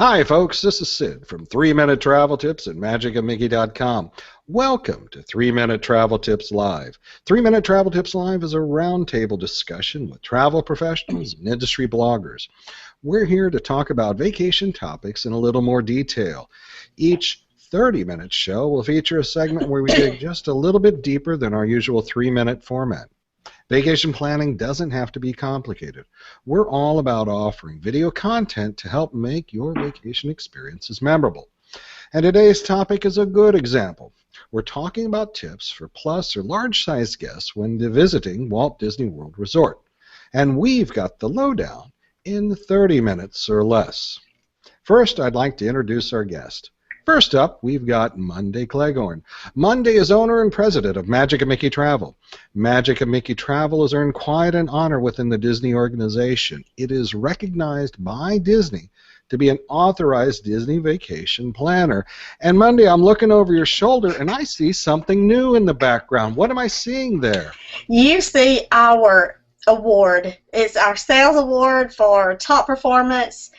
Hi, folks. This is Sid from 3-Minute Travel Tips at magicofmickey.com. Welcome to 3-Minute Travel Tips Live. 3-Minute Travel Tips Live is a roundtable discussion with travel professionals and industry bloggers. We're here to talk about vacation topics in a little more detail. Each 30-minute show will feature a segment where we dig just a little bit deeper than our usual 3-minute format. Vacation planning doesn't have to be complicated. We're all about offering video content to help make your vacation experiences memorable. And today's topic is a good example. We're talking about tips for plus or large-sized guests when visiting Walt Disney World Resort. And we've got the lowdown in 30 minutes or less. First, I'd like to introduce our guest. First up, we've got Monday Cleghorn. Monday is owner and president of Magic of Mickey Travel. Magic of Mickey Travel has earned quite an honor within the Disney organization. It is recognized by Disney to be an authorized Disney vacation planner. And Monday, I'm looking over your shoulder and I see something new in the background. What am I seeing there? You see our award. It's our sales award for top performance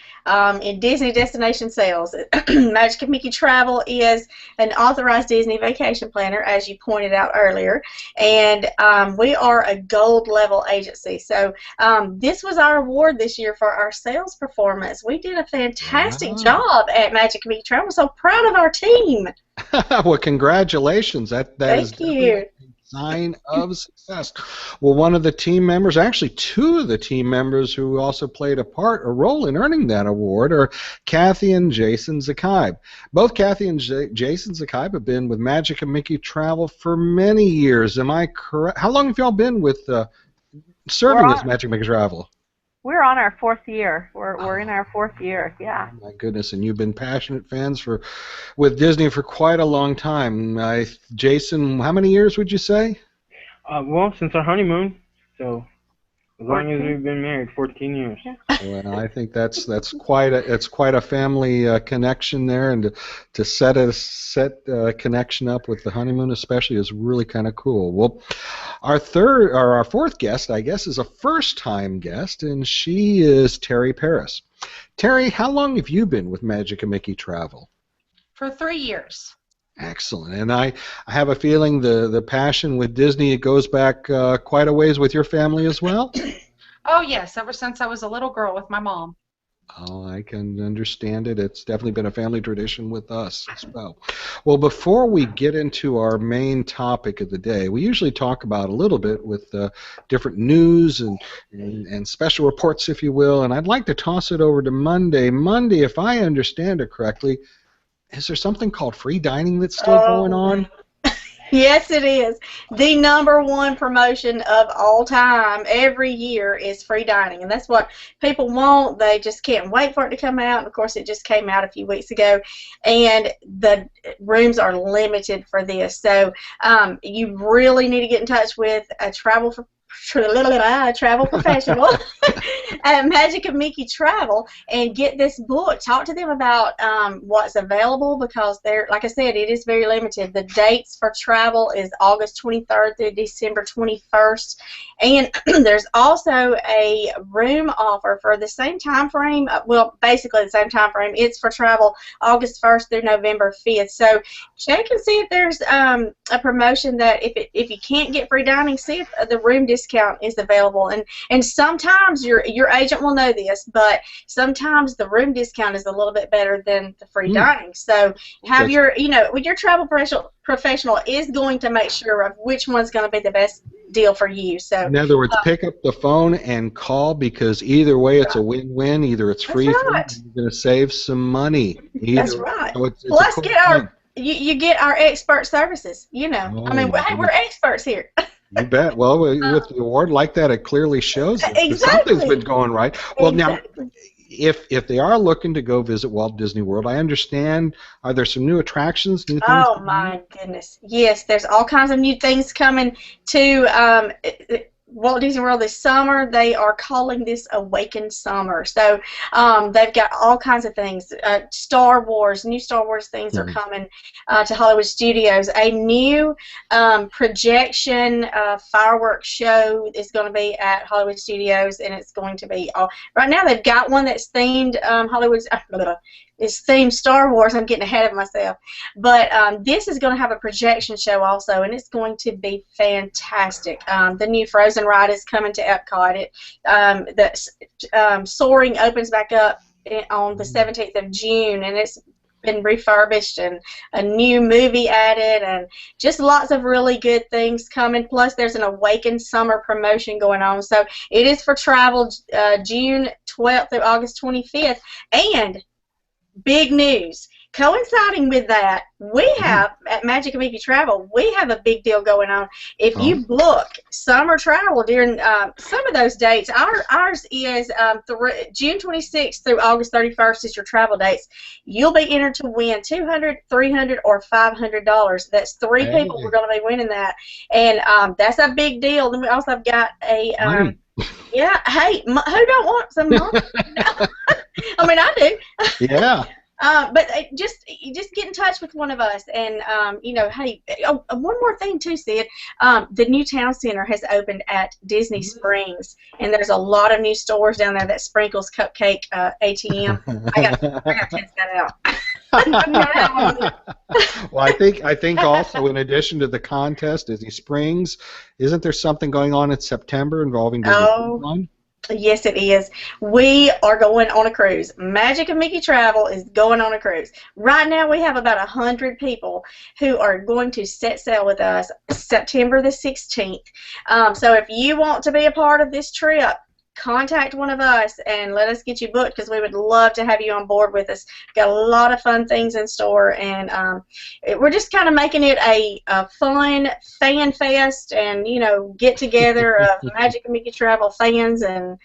in Disney destination sales. Magic of Mickey Travel is an authorized Disney vacation planner, as you pointed out earlier, and we are a gold level agency. So this was our award this year for our sales performance. We did a fantastic job at Magic of Mickey Travel. So proud of our team. Well, congratulations. Thank you. Sign of success. Well, one of the team members, actually two of the team members who also played a role in earning that award are Cathy and Jason Zakibe. Both Cathy and Jason Zakibe have been with Magic of Mickey Travel for many years. Am I correct? How long have y'all been with serving as Magic of Mickey Travel? We're on our 4th year. We're in our 4th year, yeah. Oh my goodness, and you've been passionate fans with Disney for quite a long time. Jason, how many years would you say? Well, since our honeymoon, so as long as we've been married, 14 years. Well, I think that's quite a family connection there, and to set a connection up with the honeymoon especially is really kind of cool. Well, our fourth guest, I guess, is a first-time guest, and she is Teri Paris. Teri, how long have you been with Magic of Mickey Travel? For 3 years. Excellent, and I have a feeling the passion with Disney, it goes back quite a ways with your family as well? Oh, yes, ever since I was a little girl with my mom. Oh, I can understand it. It's definitely been a family tradition with us as well. Well, before we get into our main topic of the day, we usually talk about a little bit with different news and special reports, if you will, and I'd like to toss it over to Monday. Monday, if I understand it correctly, is there something called free dining that's still going on? Yes, it is. The #1 promotion of all time every year is free dining, and that's what people want. They just can't wait for it to come out. And of course, it just came out a few weeks ago, and the rooms are limited for this. So you really need to get in touch with a travel professional at Magic of Mickey Travel and get this book. Talk to them about what's available, because they're, like I said, it is very limited. The dates for travel is August 23rd through December 21st, and there's also a room offer for the same time frame. Well, basically the same time frame. It's for travel August 1st through November 5th. So check and see if there's a promotion that if you can't get free dining, see if the room discount is available. And sometimes your agent will know this, but sometimes the room discount is a little bit better than the free dining. So have your travel professional is going to make sure of which one's going to be the best deal for you. So in other words, pick up the phone and call, because either way it's a win-win. Either it's free, you're going to save some money. That's right. So plus you get our expert services. I mean, we're experts here. You bet. Well, with the award like that, it clearly shows that exactly. something's been going right. Well, now, if they are looking to go visit Walt Disney World, I understand, are there some new attractions, new things? Oh, my goodness. Yes, there's all kinds of new things coming to Walt Disney World this summer. They are calling this Awakened Summer. So they've got all kinds of things. Star Wars, new Star Wars things are coming to Hollywood Studios. A new projection fireworks show is going to be at Hollywood Studios, and it's going to be right now they've got one that's themed is themed Star Wars. I'm getting ahead of myself. But this is going to have a projection show also, and it's going to be fantastic. The new Frozen ride is coming to Epcot. Soaring opens back up on the 17th of June, and it's been refurbished and a new movie added, and just lots of really good things coming. Plus there's an Awakened Summer promotion going on, so it is for travel June 12th through August 25th. And big news coinciding with that, we have at Magic of Mickey Travel, we have a big deal going on. If you book summer travel during some of those dates, ours is June 26th through August 31st is your travel dates. You'll be entered to win $200, $300, or $500. That's three people we're going to be winning that, and that's a big deal. Then we also have got a yeah. Hey, who don't want some money? I mean, I do. Yeah. But just get in touch with one of us, and hey, one more thing too, Sid. The new town center has opened at Disney Springs, and there's a lot of new stores down there that Sprinkles Cupcake ATM. I got to test that out. Well, I think also in addition to the contest, Disney Springs, isn't there something going on in September involving Disney? Yes, it is. We are going on a cruise. Magic of Mickey Travel is going on a cruise. Right now we have about 100 people who are going to set sail with us September the 16th. So if you want to be a part of this trip, contact one of us and let us get you booked, because we would love to have you on board with us. Got a lot of fun things in store, and we're just kind of making it a fun fan fest and get together of Magic of Mickey Travel fans and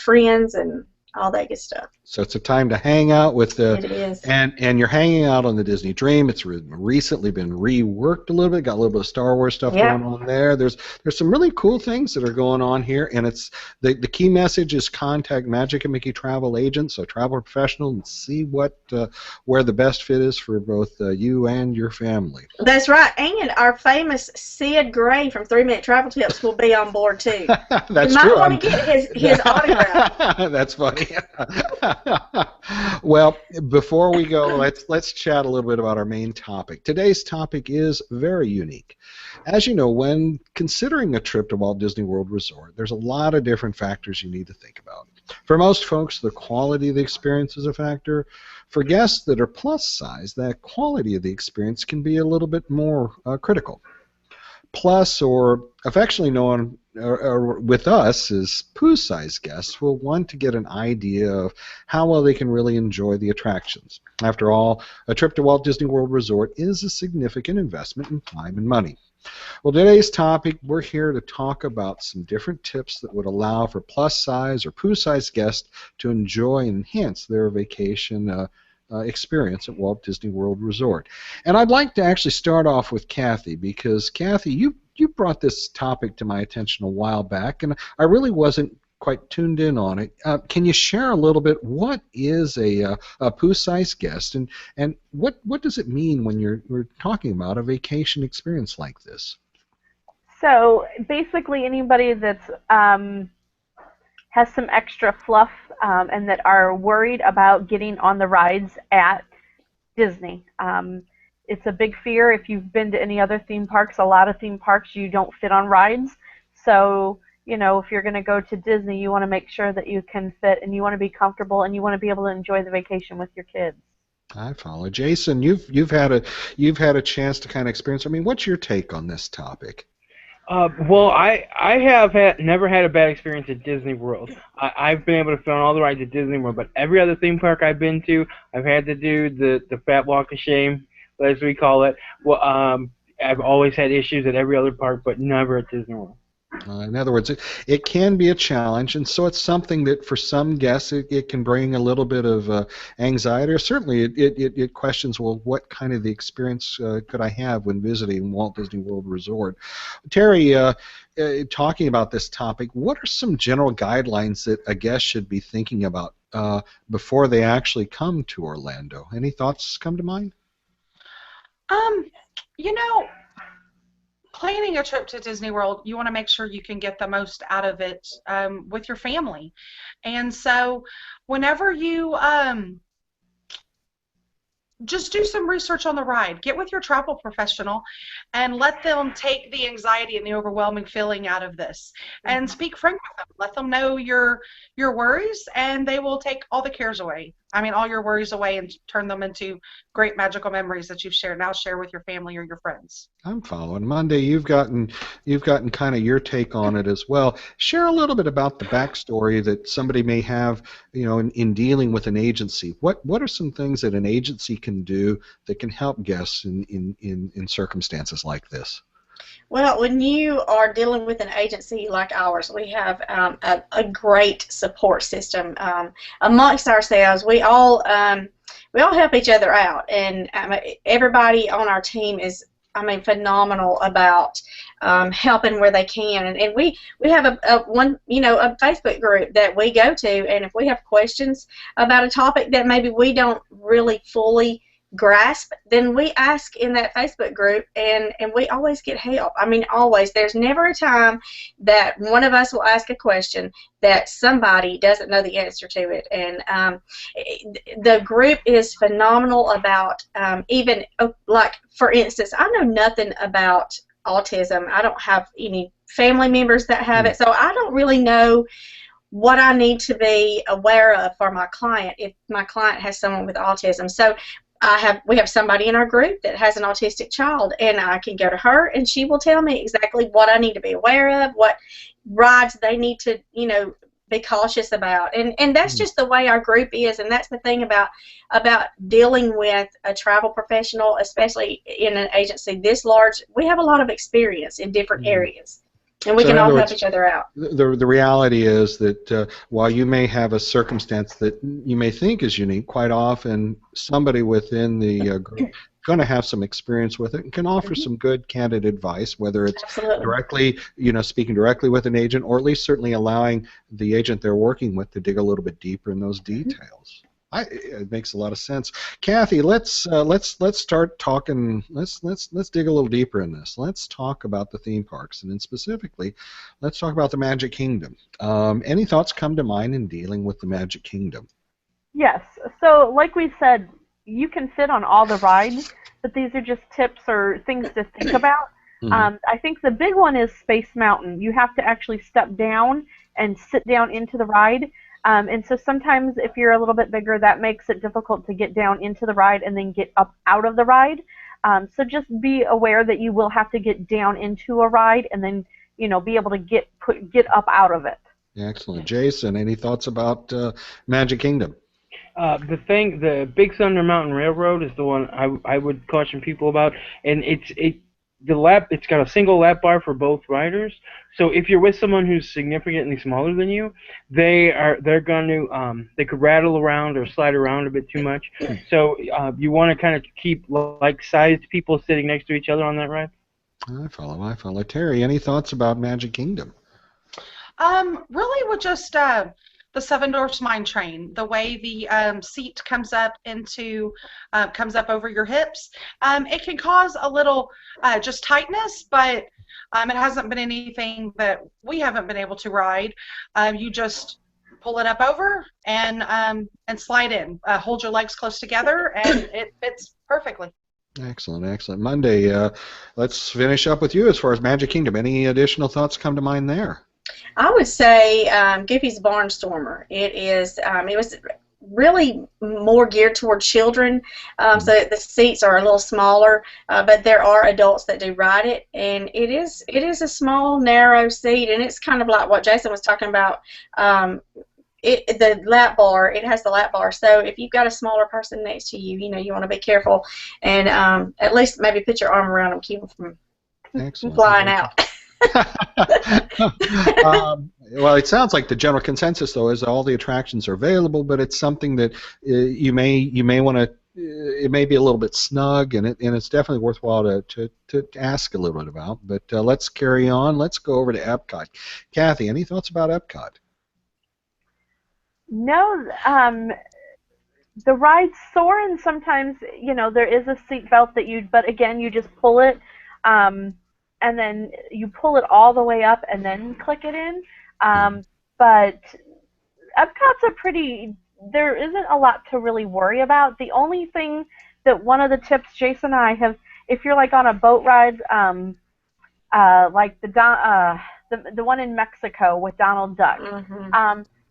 friends and all that good stuff. So it's a time to hang out with It is. and you're hanging out on the Disney Dream. It's recently been reworked a little bit. Got a little bit of Star Wars stuff going on there. There's some really cool things that are going on here, and it's the key message is contact Magic and Mickey Travel agents, so travel professional, and see where the best fit is for both you and your family. That's right, and our famous Sid Gray from 3 Minute Travel Tips will be on board too. That's you true. might want to get his autograph. That's funny. Well, before we go, let's chat a little bit about our main topic. Today's topic is very unique. As you know, when considering a trip to Walt Disney World Resort, there's a lot of different factors you need to think about. For most folks, the quality of the experience is a factor. For guests that are plus size, that quality of the experience can be a little bit more critical. Plus, or affectionately known with us as Pooh-sized guests, will want to get an idea of how well they can really enjoy the attractions. After all, a trip to Walt Disney World Resort is a significant investment in time and money. Well, today's topic, we're here to talk about some different tips that would allow for plus-size or Pooh-sized guests to enjoy and enhance their vacation experience at Walt Disney World Resort. And I'd like to actually start off with Cathy, because Cathy, you brought this topic to my attention a while back, and I really wasn't quite tuned in on it. Can you share a little bit, what is a Pooh-sized guest, and what does it mean when we're talking about a vacation experience like this? So basically anybody that's has some extra fluff and that are worried about getting on the rides at Disney. It's a big fear. If you've been to any other theme parks, a lot of theme parks you don't fit on rides. So, if you're going to go to Disney, you want to make sure that you can fit, and you want to be comfortable, and you want to be able to enjoy the vacation with your kids. I follow. Jason, you've had a chance to kind of experience. I mean, what's your take on this topic? Well, I have never had a bad experience at Disney World. I've been able to fit on all the rides at Disney World, but every other theme park I've been to, I've had to do the fat walk of shame, as we call it. Well, I've always had issues at every other park, but never at Disney World. In other words, it can be a challenge, and so it's something that for some guests it can bring a little bit of anxiety, or certainly it questions, well, what kind of the experience could I have when visiting Walt Disney World Resort? Teri, talking about this topic, what are some general guidelines that a guest should be thinking about before they actually come to Orlando? Any thoughts come to mind? Planning a trip to Disney World, you want to make sure you can get the most out of it with your family. And so whenever you just do some research on the ride. Get with your travel professional and let them take the anxiety and the overwhelming feeling out of this. And speak frank with them. Let them know your worries, and they will take all the cares away. I mean, all your worries away and turn them into great magical memories that you've shared. Now share with your family or your friends. I'm following. Monday, you've gotten kind of your take on it as well. Share a little bit about the backstory that somebody may have, in dealing with an agency. What are some things that an agency can do that can help guests in circumstances like this? Well, when you are dealing with an agency like ours, we have a great support system amongst ourselves. We all help each other out, and everybody on our team is, phenomenal about helping where they can. And we have a Facebook group that we go to, and if we have questions about a topic that maybe we don't really fully grasp, then we ask in that Facebook group, and we always get help. Always. There's never a time that one of us will ask a question that somebody doesn't know the answer to it. And the group is phenomenal about even, like, for instance, I know nothing about autism. I don't have any family members that have it, so I don't really know what I need to be aware of for my client if my client has someone with autism. So we have somebody in our group that has an autistic child, and I can go to her, and she will tell me exactly what I need to be aware of, what rides they need to, be cautious about. And that's just the way our group is, and that's the thing about dealing with a travel professional, especially in an agency this large. We have a lot of experience in different areas. And we can all help each other out. The reality is that while you may have a circumstance that you may think is unique, quite often somebody within the group going to have some experience with it and can offer some good, candid advice, whether it's directly, speaking directly with an agent, or at least certainly allowing the agent they're working with to dig a little bit deeper in those details. It makes a lot of sense. Cathy, let's start talking. Let's dig a little deeper in this. Let's talk about the theme parks, and then specifically, let's talk about the Magic Kingdom. Any thoughts come to mind in dealing with the Magic Kingdom? Yes. So, like we said, you can fit on all the rides, but these are just tips or things to think about. I think the big one is Space Mountain. You have to actually step down and sit down into the ride. And so sometimes if you're a little bit bigger, that makes it difficult to get down into the ride and then get up out of the ride. So just be aware that you will have to get down into a ride and then, be able to get up out of it. Excellent. Jason, any thoughts about Magic Kingdom? The Big Thunder Mountain Railroad is the one I would caution people about, and it's got a single lap bar for both riders. So if you're with someone who's significantly smaller than you, they're going to they could rattle around or slide around a bit too much. So you want to kind of keep like-sized people sitting next to each other on that ride. I follow. Teri, any thoughts about Magic Kingdom? Really with just the Seven Dwarfs Mine Train, the way the seat comes up over your hips, it can cause a little just tightness, but it hasn't been anything that we haven't been able to ride. You just pull it up over and slide in. Hold your legs close together, and it fits perfectly. Excellent. Monday, let's finish up with you as far as Magic Kingdom. Any additional thoughts come to mind there? I would say Goofy's Barnstormer. It was really more geared toward children, so the seats are a little smaller, but there are adults that do ride it, and it is a small, narrow seat, and it's kind of like what Jason was talking about. The lap bar, it has the lap bar, so if you've got a smaller person next to you, you want to be careful and at least maybe put your arm around them, keep them from flying out. Well, it sounds like the general consensus, though, is all the attractions are available, but it's something that you may want to. It may be a little bit snug, and it's definitely worthwhile to ask a little bit about. But let's carry on. Let's go over to Epcot. Cathy, any thoughts about Epcot? No, the rides soar, and sometimes there is a seat belt but again you just pull it. And then you pull it all the way up and then click it in. But Epcot's there isn't a lot to really worry about. The only thing that one of the tips Jason and I have, if you're like on a boat ride, like the one in Mexico with Donald Duck,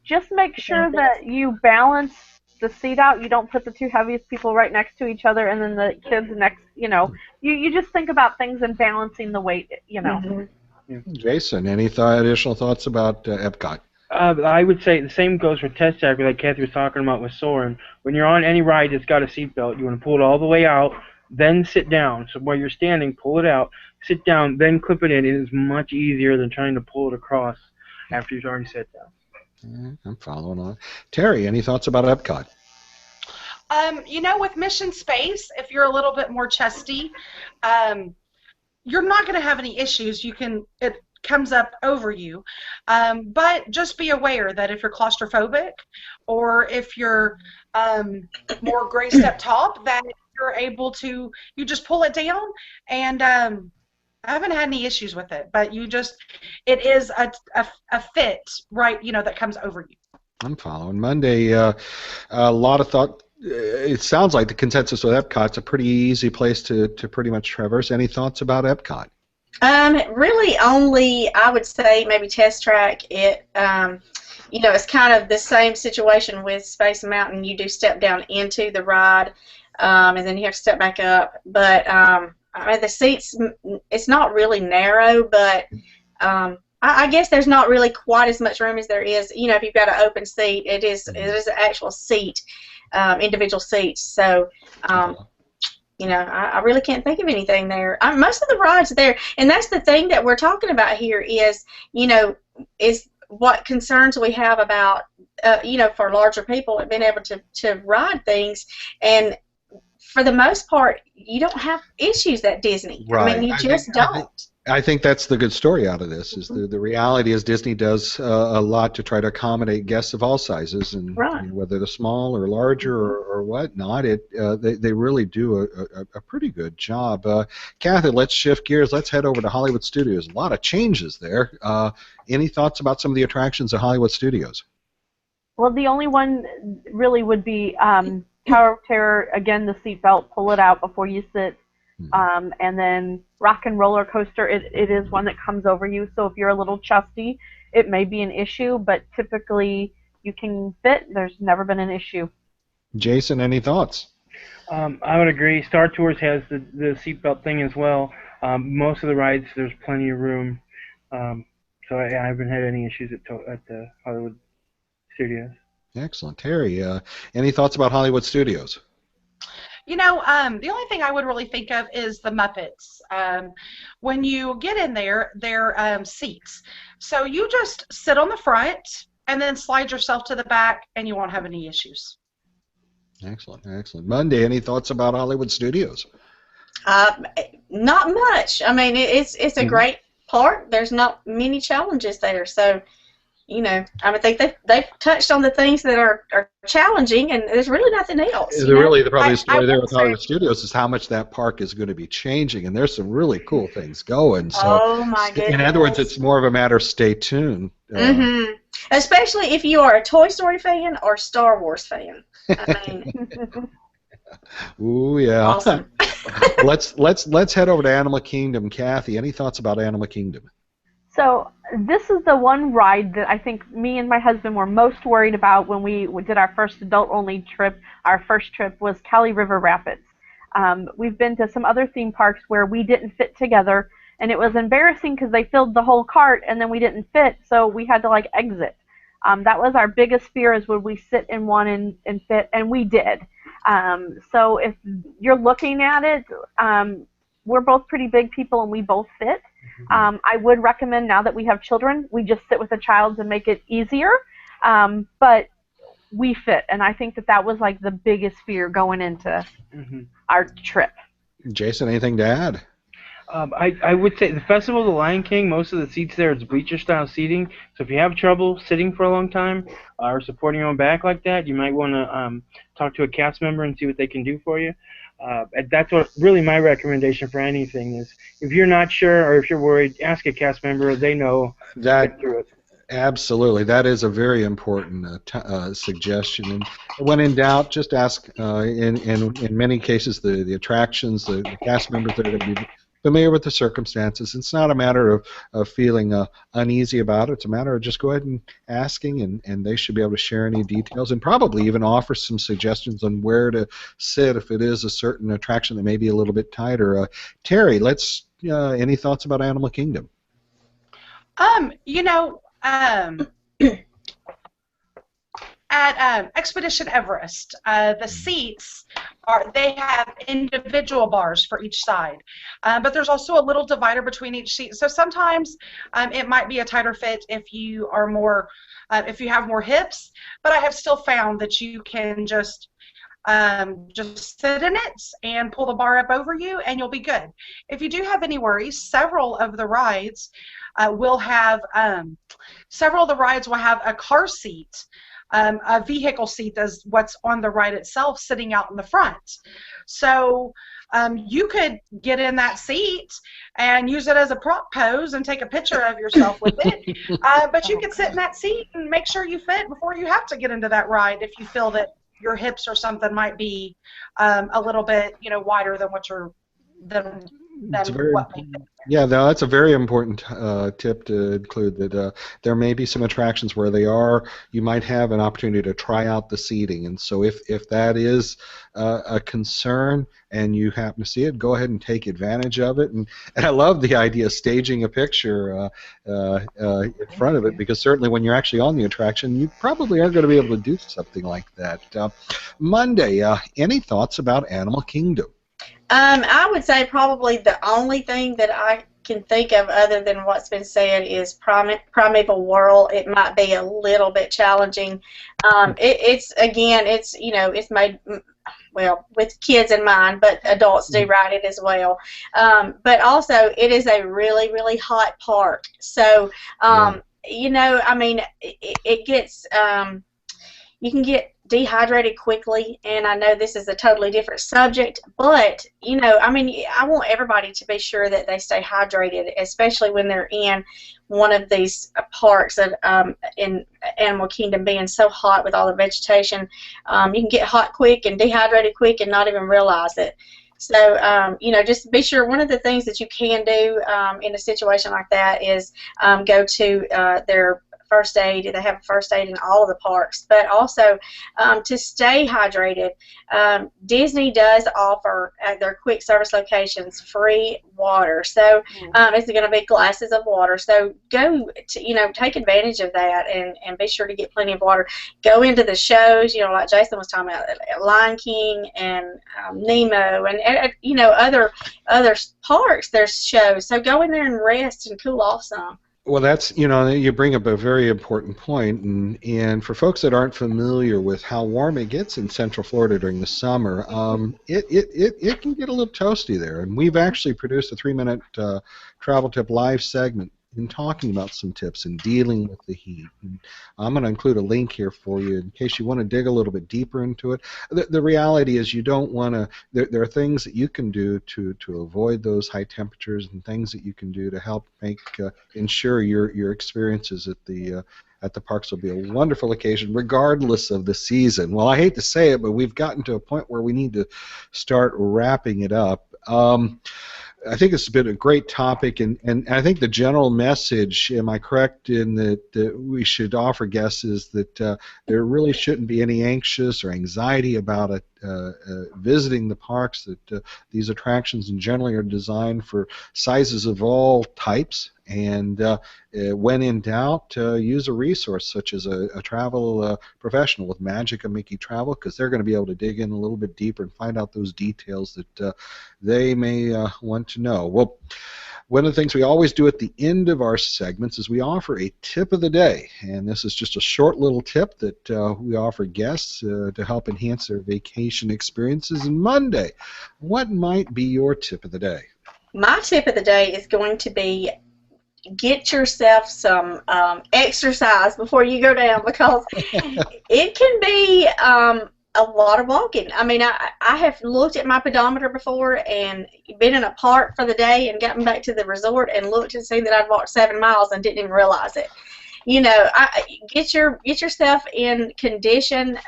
just make sure that you balance the seat out. You don't put the two heaviest people right next to each other, and then the kids next. You just think about things and balancing the weight. Jason, any additional thoughts about Epcot? I would say the same goes for test drive, like Cathy was talking about with Soarin'. When you're on any ride that's got a seatbelt, you want to pull it all the way out, then sit down. So while you're standing, pull it out, sit down, then clip it in. It is much easier than trying to pull it across after you've already sat down. I'm following on. Teri, any thoughts about Epcot? With Mission Space, if you're a little bit more chesty, you're not going to have any issues. It comes up over you, but just be aware that if you're claustrophobic or if you're more graced up top, that you're able to, you just pull it down, and I haven't had any issues with it, but it is a fit, right, that comes over you. I'm following. Monday, a lot of thought. It sounds like the consensus with Epcot's a pretty easy place to pretty much traverse. Any thoughts about Epcot? Really only, I would say, maybe Test Track. It's kind of the same situation with Space Mountain. You do step down into the ride, and then you have to step back up. But the seats, it's not really narrow, but I guess there's not really quite as much room as there is. If you've got an open seat, it is an actual seat, individual seats. So. I really can't think of anything there. Most of the rides there, and that's the thing that we're talking about here is what concerns we have about, for larger people and being able to ride things. And for the most part, you don't have issues at Disney. Right. I mean, you just don't. I think that's the good story out of this. Is the reality is Disney does a lot to try to accommodate guests of all sizes, and whether they're small or larger or whatnot, they really do a pretty good job. Cathy, let's shift gears. Let's head over to Hollywood Studios. A lot of changes there. Any thoughts about some of the attractions at Hollywood Studios? Well, the only one really would be Tower of Terror. Again, the seatbelt. Pull it out before you sit. And then Rock and Roller Coaster, it is one that comes over you, so if you're a little chesty, it may be an issue, but typically you can fit. There's never been an issue. Jason, any thoughts? I would agree. Star Tours has the seatbelt thing as well. Most of the rides, there's plenty of room, so I haven't had any issues at the Hollywood Studios. Excellent. Teri, any thoughts about Hollywood Studios? The only thing I would really think of is the Muppets. When you get in there, they're seats. So you just sit on the front and then slide yourself to the back, and you won't have any issues. Excellent, excellent. Monday, any thoughts about Hollywood Studios? Not much. I mean, it's a great park. There's not many challenges there, so. I think they've touched on the things that are challenging, and there's really nothing else. Probably the story there with Hollywood Studios is how much that park is going to be changing, and there's some really cool things going. So, oh my goodness! In other words, it's more of a matter of stay tuned. Especially if you are a Toy Story fan or Star Wars fan. I mean. Ooh, yeah. Awesome. let's head over to Animal Kingdom. Cathy, any thoughts about Animal Kingdom? So this is the one ride that I think me and my husband were most worried about when we did our first adult-only trip. Our first trip was Cali River Rapids. We've been to some other theme parks where we didn't fit together, and it was embarrassing because they filled the whole cart and then we didn't fit, so we had to exit. That was our biggest fear, is would we sit in one and fit, and we did. So if you're looking at it, we're both pretty big people and we both fit. I would recommend, now that we have children, we just sit with a child to make it easier, but we fit, and I think that was the biggest fear going into our trip. Jason, anything to add? I would say the Festival of the Lion King, most of the seats there is bleacher style seating, so if you have trouble sitting for a long time or supporting your own back like that, you might want to talk to a cast member and see what they can do for you. That's what really my recommendation for anything is. If you're not sure or if you're worried, ask a cast member. They know. That through it. Absolutely, that is a very important suggestion. And when in doubt, just ask. In many cases, the attractions, the cast members that are going to be familiar with the circumstances. It's not a matter of feeling uneasy about it. It's a matter of just go ahead and asking, and they should be able to share any details and probably even offer some suggestions on where to sit if it is a certain attraction that may be a little bit tighter. Teri, let's. Any thoughts about Animal Kingdom? You know, at Expedition Everest, the seats they have individual bars for each side, but there's also a little divider between each seat. So sometimes it might be a tighter fit if you are more, if you have more hips. But I have still found that you can just sit in it and pull the bar up over you, and you'll be good. If you do have any worries, several of the rides will have a car seat, a vehicle seat as what's on the ride itself sitting out in the front. So you could get in that seat and use it as a prop pose and take a picture of yourself with it. But you could sit in that seat and make sure you fit before you have to get into that ride if you feel that your hips or something might be a little bit, wider than what you're yeah, no, that's a very important tip to include, that there may be some attractions where you might have an opportunity to try out the seating, and so if that is a concern and you happen to see it, go ahead and take advantage of it. And I love the idea of staging a picture in front of it, because certainly when you're actually on the attraction, you probably aren't going to be able to do something like that. Monday, any thoughts about Animal Kingdom? I would say probably the only thing that I can think of other than what's been said is Primeval World. It might be a little bit challenging. It's made, well, with kids in mind, but adults do ride it as well. But also, it is a really, really hot park. So, it gets, you can get dehydrated quickly, and I know this is a totally different subject, but I want everybody to be sure that they stay hydrated, especially when they're in one of these parks of, in Animal Kingdom being so hot with all the vegetation. You can get hot quick and dehydrated quick and not even realize it. So, just be sure. One of the things that you can do in a situation like that is go to their first aid. They have first aid in all of the parks, but also to stay hydrated. Disney does offer at their quick service locations free water, so it's going to be glasses of water. So go to, take advantage of that and be sure to get plenty of water. Go into the shows, like Jason was talking about, Lion King and Nemo and other parks. There's shows, so go in there and rest and cool off some. Well, that's, you bring up a very important point, and for folks that aren't familiar with how warm it gets in Central Florida during the summer, it can get a little toasty there, and we've actually produced a 3-minute travel tip live segment in talking about some tips in dealing with the heat. And I'm going to include a link here for you in case you want to dig a little bit deeper into it. The reality is you don't want to, there are things that you can do to avoid those high temperatures, and things that you can do to help ensure your experiences at the parks will be a wonderful occasion regardless of the season. Well, I hate to say it, but we've gotten to a point where we need to start wrapping it up. I think it's been a great topic, and I think the general message, am I correct in that we should offer guests, is that there really shouldn't be any anxious or anxiety about it, visiting the parks, that these attractions generally are designed for sizes of all types, and when in doubt, use a resource such as a travel professional with Magic of Mickey Travel, because they're going to be able to dig in a little bit deeper and find out those details that they may want to know. Well, one of the things we always do at the end of our segments is we offer a tip of the day, and this is just a short little tip that we offer guests to help enhance their vacation experiences. And Monday, what might be your tip of the day? My tip of the day is going to be get yourself some exercise before you go down, because it can be a lot of walking. I mean, I have looked at my pedometer before and been in a park for the day and gotten back to the resort and looked and seen that I'd walked 7 miles and didn't even realize it. get yourself in condition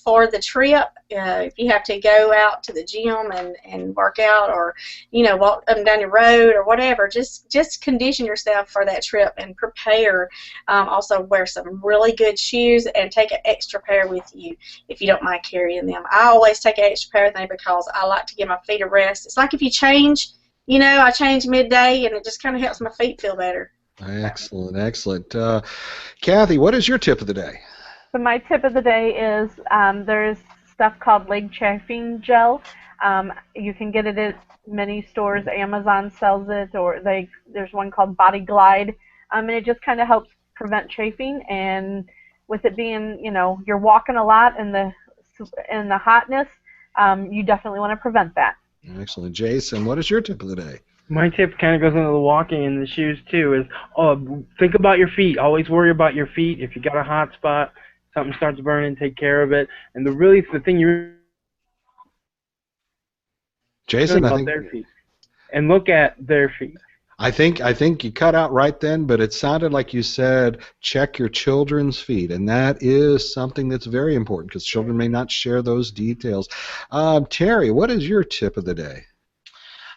for the trip. If you have to go out to the gym and work out, or walk up and down the road or whatever, just condition yourself for that trip and prepare. Also wear some really good shoes and take an extra pair with you if you don't mind carrying them. I always take an extra pair with me because I like to give my feet a rest. It's like if you change, I change midday and it just kind of helps my feet feel better. Excellent, excellent. Cathy, what is your tip of the day? So my tip of the day is there's stuff called leg chafing gel. You can get it at many stores. Amazon sells it, or there's one called Body Glide, and it just kind of helps prevent chafing. And with it being, you're walking a lot in the hotness, you definitely want to prevent that. Excellent. Jason, what is your tip of the day? My tip kind of goes into the walking and the shoes too. Is think about your feet. Always worry about your feet. If you got a hot spot, something starts burning, take care of it. And the thing you Jason, really about their feet, and look at their feet. I think you cut out right then, but it sounded like you said check your children's feet, and that is something that's very important because children may not share those details. Teri, what is your tip of the day?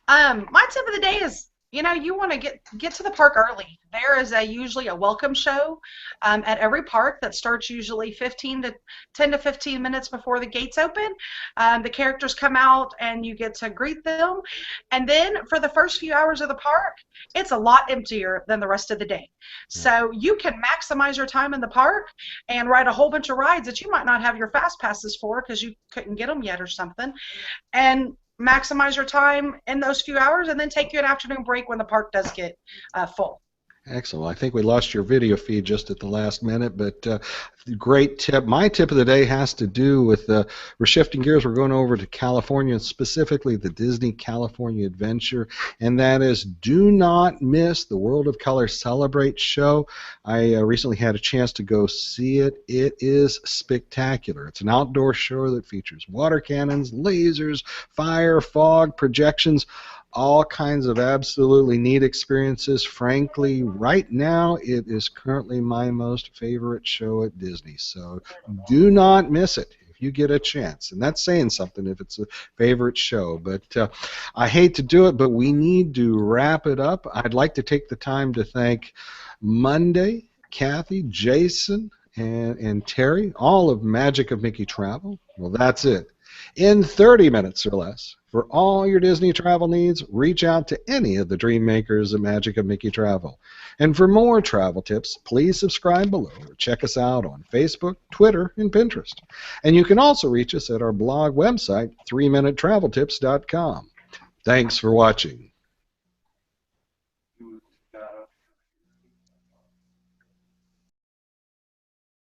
My tip of the day is, you want to get to the park early. There is usually a welcome show at every park that starts usually 10 to 15 minutes before the gates open. The characters come out and you get to greet them. And then for the first few hours of the park, it's a lot emptier than the rest of the day. So you can maximize your time in the park and ride a whole bunch of rides that you might not have your fast passes for because you couldn't get them yet or something. And maximize your time in those few hours, and then take you an afternoon break when the park does get full. Excellent. I think we lost your video feed just at the last minute, but great tip. My tip of the day has to do with we're shifting gears. We're going over to California, and specifically the Disney California Adventure, and that is do not miss the World of Color Celebrate show. I recently had a chance to go see it. It is spectacular. It's an outdoor show that features water cannons, lasers, fire, fog, projections, all kinds of absolutely neat experiences. Frankly, right now, it is currently my most favorite show at Disney, so do not miss it if you get a chance. And that's saying something if it's a favorite show. But I hate to do it, but we need to wrap it up. I'd like to take the time to thank Monday, Cathy, Jason, and Teri, all of Magic of Mickey Travel. Well, that's it. In 30 minutes or less, for all your Disney travel needs, reach out to any of the dream makers of Magic of Mickey Travel. And for more travel tips, please subscribe below or check us out on Facebook, Twitter, and Pinterest. And you can also reach us at our blog website, 3minutetraveltips.com. Thanks for watching.